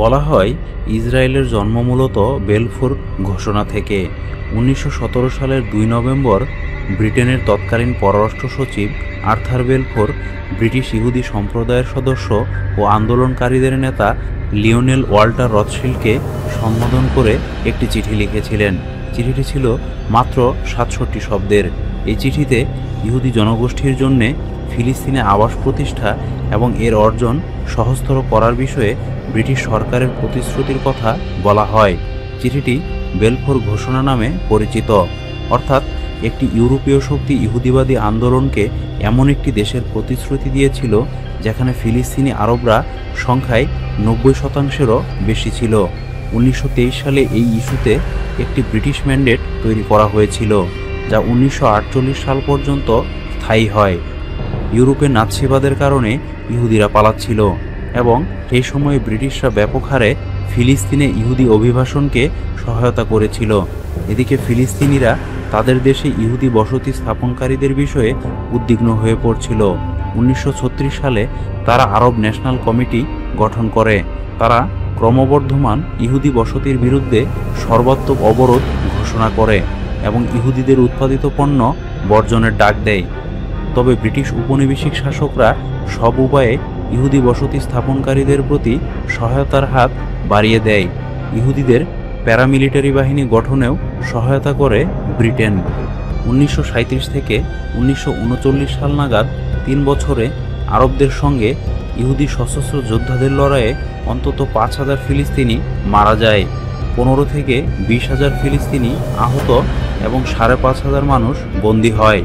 বলা হয় ইসরায়েলের জন্ম মূলত বেলফোর ঘোষণা থেকে। 1917 সালের 2 নভেম্বর ব্রিটেনের তৎকালীন পররাষ্ট্র সচিব আর্থার বেলফোর ব্রিটিশ ইহুদি সম্প্রদায়ের সদস্য ও আন্দোলনকারীদের নেতা লিওনেল ওয়াল্টার রথশিল্ডকে সম্বোধন করে একটি চিঠি লিখেছিলেন। চিঠিটি ছিল মাত্র 67 শব্দের। এই চিঠিতে ইহুদি জনগোষ্ঠীর জন্যে ফিলিস্তিনে আবাস প্রতিষ্ঠা এবং এর অর্জন সহজতর করার বিষয়ে ব্রিটিশ সরকারের প্রতিশ্রুতির কথা বলা হয়। চিঠিটি বেলফোর ঘোষণা নামে পরিচিত, অর্থাৎ একটি ইউরোপীয় শক্তি ইহুদিবাদী আন্দোলনকে এমন একটি দেশের প্রতিশ্রুতি দিয়েছিল যেখানে ফিলিস্তিনি আরবরা সংখ্যায় 90%-এরও বেশি ছিল। 1923 সালে এই ইস্যুতে একটি ব্রিটিশ ম্যান্ডেট তৈরি করা হয়েছিল, যা 1948 সাল পর্যন্ত স্থায়ী হয়। ইউরোপে নাৎসিবাদের কারণে ইহুদিরা পালাচ্ছিল এবং সেই সময়ে ব্রিটিশরা ব্যাপক হারে ফিলিস্তিনে ইহুদি অভিবাসনকে সহায়তা করেছিল। এদিকে ফিলিস্তিনিরা তাদের দেশে ইহুদি বসতি স্থাপনকারীদের বিষয়ে উদ্বিগ্ন হয়ে পড়ছিল। 1936 সালে তারা আরব ন্যাশনাল কমিটি গঠন করে। তারা ক্রমবর্ধমান ইহুদি বসতির বিরুদ্ধে সর্বাত্মক অবরোধ ঘোষণা করে এবং ইহুদিদের উৎপাদিত পণ্য বর্জনের ডাক দেয়। তবে ব্রিটিশ উপনিবেশিক শাসকরা সব উপায়ে ইহুদি বসতি স্থাপনকারীদের প্রতি সহায়তার হাত বাড়িয়ে দেয়। ইহুদিদের প্যারামিলিটারি বাহিনী গঠনেও সহায়তা করে ব্রিটেন। 1937 থেকে 1939 সাল নাগাদ 3 বছরে আরবদের সঙ্গে ইহুদি সশস্ত্র যোদ্ধাদের লড়াইয়ে অন্তত 5,000 ফিলিস্তিনি মারা যায়, 15 থেকে 20,000 ফিলিস্তিনি আহত এবং 5,500 মানুষ বন্দী হয়।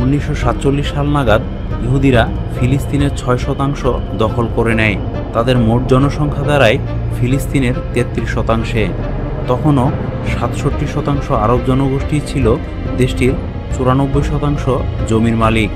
1947 সাল নাগাদ ইহুদিরা ফিলিস্তিনের 6% দখল করে নেয়। তাদের মোট জনসংখ্যা দাঁড়ায় ফিলিস্তিনের 33%। তখনও 67% আরব জনগোষ্ঠী ছিল দেশটির 94% জমির মালিক।